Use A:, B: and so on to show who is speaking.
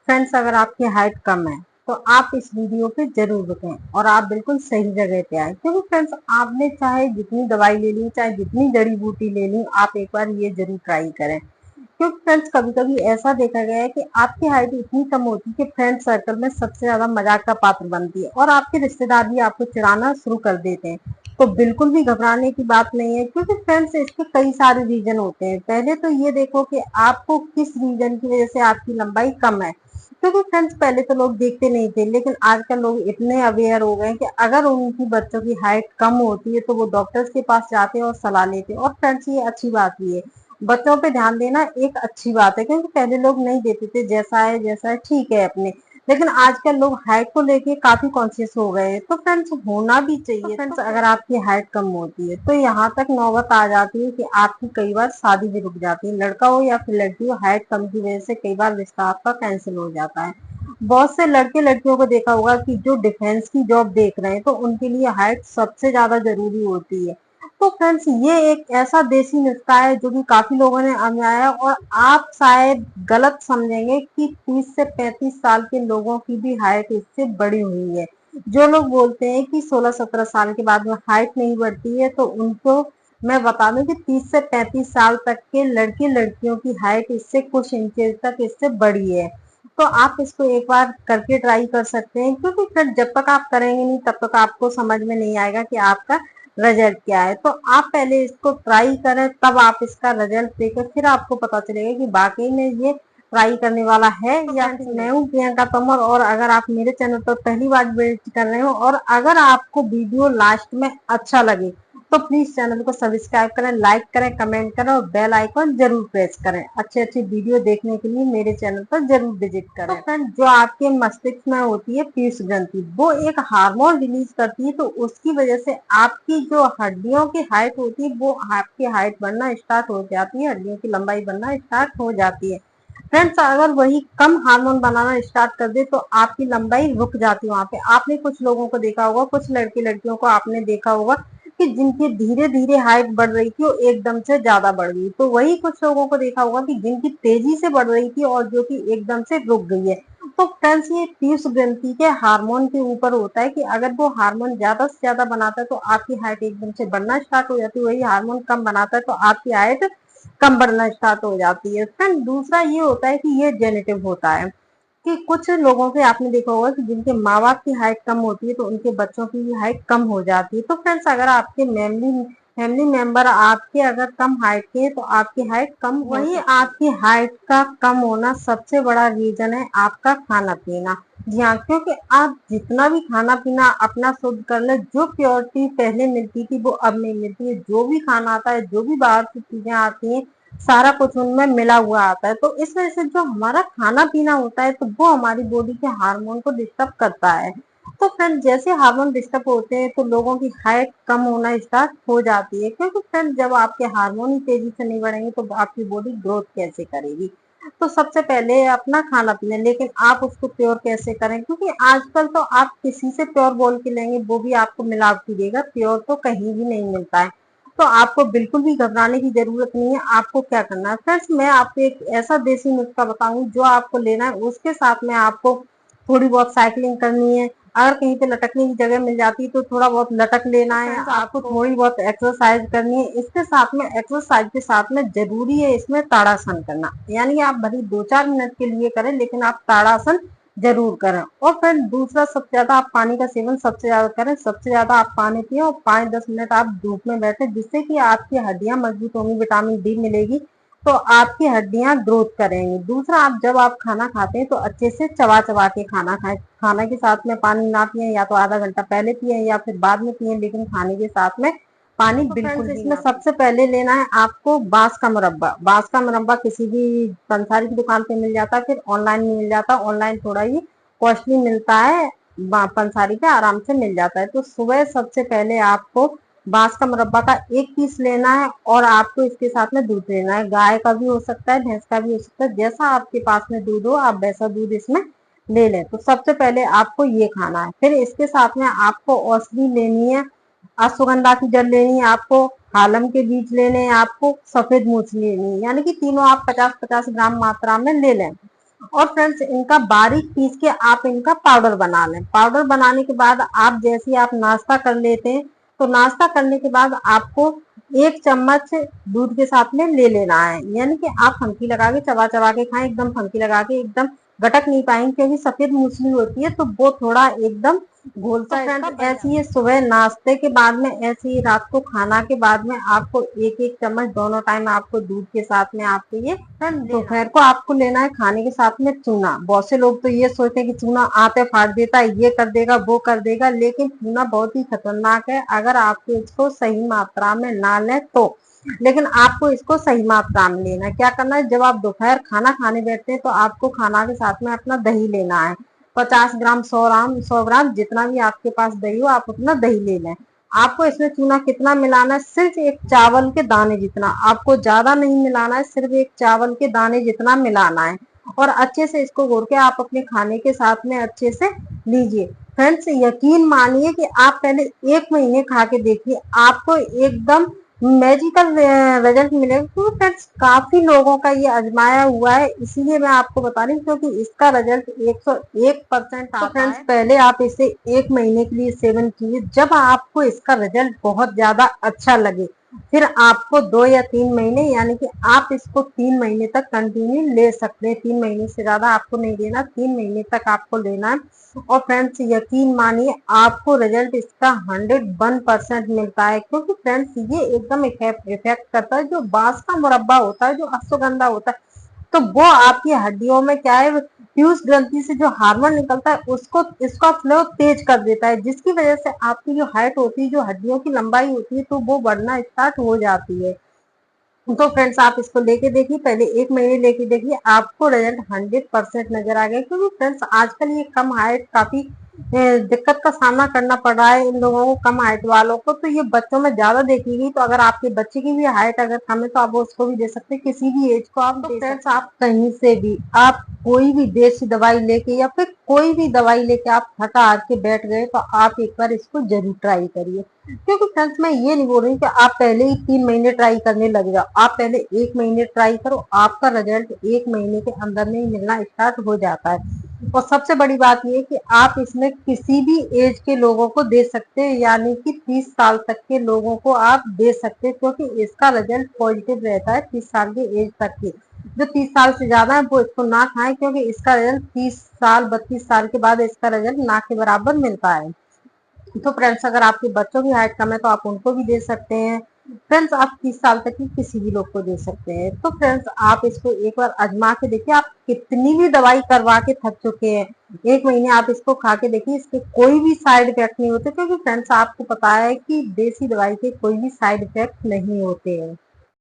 A: Friends, अगर आपकी height कम है तो आप इस वीडियो पे जरूर रुकें और आप बिल्कुल सही जगह पे आए, क्योंकि फ्रेंड्स आपने चाहे जितनी दवाई ले ली, चाहे जितनी जड़ी बूटी ले ली, आप एक बार ये जरूर ट्राई करें। क्योंकि फ्रेंड्स कभी कभी ऐसा देखा गया है कि आपकी हाइट इतनी कम होती है कि फ्रेंड सर्कल में सबसे ज्यादा मजाक का पात्र बनती है और आपके रिश्तेदार भी आपको चिढ़ाना शुरू कर देते हैं। तो बिल्कुल भी घबराने की बात नहीं है, क्योंकि फ्रेंड्स इसके कई सारे रीजन होते हैं। पहले तो ये देखो कि आपको किस रीजन की वजह से आपकी लंबाई कम है, क्योंकि फ्रेंड्स पहले तो लोग देखते नहीं थे, लेकिन आजकल लोग इतने अवेयर हो गए हैं कि अगर उनकी बच्चों की हाइट कम होती है तो वो डॉक्टर्स के पास जाते हैं और सलाह लेते हैं। और फ्रेंड्स ये अच्छी बात भी है, बच्चों पे ध्यान देना एक अच्छी बात है, क्योंकि पहले लोग नहीं देते थे, जैसा है ठीक है अपने, लेकिन आजकल लोग हाइट को लेके काफी कॉन्शियस हो गए हैं। तो फ्रेंड्स होना भी चाहिए। तो फ्रेंड्स अगर आपकी हाइट कम होती है तो यहाँ तक नौबत आ जाती है कि आपकी कई बार शादी भी रुक जाती है। लड़का हो या फिर लड़की हो, हाइट कम की वजह से कई बार रिश्ता आपका कैंसिल हो जाता है। बहुत से लड़के लड़कियों को देखा होगा कि जो डिफेंस की जॉब देख रहे हैं तो उनके लिए हाइट सबसे ज्यादा जरूरी होती है। तो फ्रेंड्स ये एक ऐसा देसी नुस्खा है जो कि काफी लोगों ने अपनाया, और आप शायद गलत समझेंगे कि 30 से 35 साल के लोगों की भी हाइट इससे बड़ी हुई है। जो लोग बोलते हैं कि 16-17 साल के बाद में हाइट नहीं बढ़ती है, तो उनको मैं बता दूं कि 30 से 35 साल तक के लड़के लड़कियों की हाइट इससे कुछ इंचेस तक इससे बड़ी है। तो आप इसको एक बार करके ट्राई कर सकते हैं, क्योंकि फिर जब तक आप करेंगे नहीं तब तक आपको समझ में नहीं आएगा कि आपका रिजल्ट क्या है। तो आप पहले इसको ट्राई करें, तब आप इसका रिजल्ट देकर फिर आपको पता चलेगा कि वाकई में ये ट्राई करने वाला है या फिर। मैं हूँ प्रियंका तोमर, और अगर आप मेरे चैनल पर पहली बार विजिट कर रहे हो और अगर आपको वीडियो लास्ट में अच्छा लगे तो प्लीज चैनल को सब्सक्राइब करें, लाइक करें, कमेंट करें और बेल आइकन जरूर प्रेस करें। अच्छे अच्छे वीडियो देखने के लिए मेरे चैनल पर जरूर विजिट करें। तो फ्रेंड, जो आपके मस्तिष्क में होती है पीयूष ग्रंथि, वो एक हार्मोन रिलीज करती है, तो उसकी वजह से आपकी जो हड्डियों की हाइट होती है वो आपकी हाइट बढ़ना स्टार्ट हो जाती है, हड्डियों की लंबाई बढ़ना स्टार्ट हो जाती है। फ्रेंड्स अगर वही कम हार्मोन बनाना स्टार्ट कर दे तो आपकी लंबाई रुक जाती है वहां पे। आपने कुछ लोगों को देखा होगा, कुछ लड़के लड़कियों को आपने देखा होगा कि जिनकी धीरे धीरे हाइट बढ़ रही थी वो एकदम से ज्यादा बढ़ गई। तो वही कुछ लोगों को देखा होगा कि जिनकी तेजी से बढ़ रही थी और जो कि एकदम से रुक गई है। तो फ्रेंड्स ये पीयूष ग्रंथि के हार्मोन के ऊपर होता है कि अगर वो हार्मोन ज्यादा से ज्यादा बनाता है तो आपकी हाइट एकदम से बढ़ना स्टार्ट हो जाती है, वही हार्मोन कम बनाता है तो आपकी हाइट कम बढ़ना स्टार्ट हो जाती है। फ्रेंड दूसरा ये होता है कि ये जेनेटिव होता है, कि कुछ लोगों के आपने देखा होगा कि जिनके माँ बाप की हाइट कम होती है तो उनके बच्चों की भी हाइट कम हो जाती है। तो फ्रेंड्स अगर आपके फैमिली मेंबर आपके अगर कम हाइट के हैं तो आपकी हाइट कम, वही आपकी हाइट का कम होना सबसे बड़ा रीजन है आपका खाना पीना। जी हाँ, क्योंकि आप जितना भी खाना पीना अपना शुद्ध कर ले, जो प्योरिटी पहले मिलती थी वो अब नहीं मिलती है। जो भी खाना आता है, जो भी बाहर की चीजें आती हैं, सारा कुछ उनमें मिला हुआ आता है। तो इस वजह से जो हमारा खाना पीना होता है तो वो हमारी बॉडी के हार्मोन को डिस्टर्ब करता है। तो फ्रेंड जैसे हार्मोन डिस्टर्ब होते हैं तो लोगों की हाइट कम होना स्टार्ट हो जाती है, क्योंकि फ्रेंड जब आपके हार्मोन ही तेजी से नहीं बढ़ेंगे तो आपकी बॉडी ग्रोथ कैसे करेगी। तो सबसे पहले अपना खाना पीना, लेकिन आप उसको प्योर कैसे करें, क्योंकि आजकल तो आप किसी से प्योर बोल के लेंगे वो भी आपको मिलावटी देगा, प्योर तो कहीं भी नहीं मिलता है। तो आपको बिल्कुल भी घबराने की जरूरत नहीं है। आपको क्या करना है फ्रेंड्स, मैं आपको एक ऐसा देसी नुस्खा बताऊं जो आपको लेना है, उसके साथ में आपको थोड़ी बहुत साइकिलिंग करनी है। अगर कहीं पे लटकने की जगह मिल जाती है तो थोड़ा बहुत लटक लेना है। आपको थोड़ी बहुत एक्सरसाइज करनी है। इसके साथ में एक्सरसाइज के साथ में जरूरी है इसमें ताड़ासन करना, यानी आप भले 2-4 मिनट के लिए करें लेकिन आप ताड़ासन जरूर करें। और फिर दूसरा, सबसे ज्यादा आप पानी का सेवन सबसे ज्यादा करें, सबसे ज्यादा आप पानी पिए और 5-10 मिनट आप धूप में बैठे, जिससे कि आपकी हड्डियां मजबूत होंगी, विटामिन डी मिलेगी तो आपकी हड्डियां ग्रोथ करेंगी। दूसरा, आप जब आप खाना खाते हैं तो अच्छे से चबा चबा के खाना खाएं। खाना के साथ में पानी ना पिए, या तो आधा घंटा पहले पिए या फिर बाद में पिए, लेकिन खाने के साथ में पानी बिल्कुल। इसमें सबसे पहले लेना है आपको बांस का मुरब्बा। बांस का मुरब्बा किसी भी पंसारी की दुकान पे मिल जाता है, फिर ऑनलाइन मिल जाता है। ऑनलाइन थोड़ा ही कॉस्टली मिलता है, पंसारी पे आराम से मिल जाता है। तो सुबह सबसे पहले आपको बांस का मुरब्बा का 1 पीस लेना है और आपको इसके साथ में दूध लेना है। गाय का भी हो सकता है, भैंस का भी हो सकता है, जैसा आपके पास में दूध हो आप वैसा दूध इसमें ले लें। तो सबसे पहले आपको ये खाना है। फिर इसके साथ में आपको औषधि लेनी है, अश्वगंधा की जड़ लेनी है, आपको हालम के बीज लेने हैं, आपको सफेद मूंछ लेनी है, यानी कि तीनों आप 50-50 ग्राम मात्रा में ले लें। और फ्रेंड्स इनका बारीक पीस के आप इनका पाउडर बना लें। पाउडर बनाने के बाद आप जैसे आप नाश्ता कर लेते हैं, तो नाश्ता करने के बाद आपको 1 चम्मच दूध के साथ में ले लेना है। यानी कि आप फंकी लगा के चबा चबा के खाएं, एकदम फंकी लगा के, एकदम गटक नहीं पाएंगे क्योंकि सफेद मूसली होती है तो वो थोड़ा एकदम घोल सा। फ्रेंड्स ऐसे ही सुबह नाश्ते के बाद में, ऐसे ही रात को खाना के बाद में आपको 1-1 चम्मच दोनों टाइम आपको दूध के साथ में आपको ये दोपहर को आपको लेना है खाने के साथ में चूना। बहुत से लोग तो ये सोचते हैं कि चूना आते फाड़ देता है, ये कर देगा वो कर देगा, लेकिन चूना बहुत ही खतरनाक है अगर आपको इसको सही मात्रा में ना लें तो। लेकिन आपको इसको सही मात्रा में लेना है। क्या करना है, जब आप दोपहर खाना खाने बैठते हैं तो आपको खाना के साथ में अपना दही लेना है। 50 ग्राम 100 ग्राम जितना भी आपके पास दही हो आप उतना दही ले लें। आपको इसमें चूना कितना मिलाना है, सिर्फ 1 चावल के दाने जितना, आपको ज्यादा नहीं मिलाना है, सिर्फ 1 चावल के दाने जितना मिलाना है। और अच्छे से इसको घोल के आप अपने खाने के साथ में अच्छे से लीजिए। फ्रेंड्स यकीन मानिए कि आप पहले 1 महीने खा के देखिए, आपको एकदम मैजिकल रिजल्ट मिलेगा। क्योंकि फ्रेंड्स काफी लोगों का ये आजमाया हुआ है, इसीलिए मैं आपको बता रही हूँ क्योंकि इसका रिजल्ट 101% आता है। फ्रेंड्स पहले आप इसे 1 महीने के लिए सेवन कीजिए, जब आपको इसका रिजल्ट बहुत ज्यादा अच्छा लगे फिर आपको 2 या 3 महीने, यानी कि आप इसको 3 महीने तक कंटिन्यू ले सकते हैं। 3 महीने से ज्यादा आपको नहीं लेना, 3 महीने तक आपको लेना है। और फ्रेंड्स यकीन मानिए आपको रिजल्ट इसका 101% मिलता है। क्योंकि फ्रेंड्स ये एकदम इफेक्ट करता है, जो बांस का मुरब्बा होता है, जो अश्वगंधा होता है, तो वो आपकी हड्डियों में क्या है, फ्यूज ग्रंथि से जो हार्मोन निकलता है उसको, इसका फ्लो तेज कर देता है, जिसकी वजह से आपकी जो हाइट होती है, जो हड्डियों की लंबाई होती है, तो वो बढ़ना स्टार्ट हो जाती है। तो फ्रेंड्स आप इसको लेके देखिए, पहले 1 महीने लेके देखिए, आपको रिजल्ट 100% नजर आ गया। क्योंकि फ्रेंड्स आजकल ये कम हाइट काफी दिक्कत का सामना करना पड़ रहा है इन लोगों को, कम हाइट वालों को। तो ये बच्चों में ज्यादा देखी गई, तो अगर आपके बच्चे की भी हाइट अगर कम है तो आप उसको भी दे सकते हैं, किसी भी एज को आप। तो फ्रेंड्स आप कहीं से भी आप कोई भी देसी दवाई लेके या फिर कोई भी दवाई लेके आप थका हार के बैठ गए तो आप एक बार इसको जरूर ट्राई करिए। क्योंकि फ्रेंड्स मैं ये नहीं बोल रही कि आप पहले ही 3 महीने ट्राई करने लग जाओ, आप पहले 1 महीने ट्राई करो, आपका रिजल्ट 1 महीने के अंदर में ही मिलना स्टार्ट हो जाता है। और सबसे बड़ी बात ये है कि आप इसमें किसी भी एज के लोगों को दे सकते हैं, यानी कि 30 साल तक के लोगों को आप दे सकते हैं, क्योंकि इसका रिजल्ट पॉजिटिव रहता है 30 साल की एज तक के। जो 30 साल से ज्यादा है वो इसको ना खाएं, क्योंकि इसका रिजल्ट 30 साल 32 साल के बाद इसका रिजल्ट ना के बराबर मिलता है। तो फ्रेंड्स अगर आपके बच्चों की हाइट कम है तो आप उनको भी दे सकते हैं। फ्रेंड्स आप 30 साल तक की किसी भी लोग को दे सकते हैं। तो फ्रेंड्स आप इसको एक बार आजमा के देखिए, आप कितनी भी दवाई करवा के थक चुके हैं, 1 महीने आप इसको खा के देखिए, इसके कोई भी साइड इफेक्ट नहीं होते। क्योंकि फ्रेंड्स आपको पता है कि देसी दवाई के कोई भी साइड इफेक्ट नहीं होते हैं।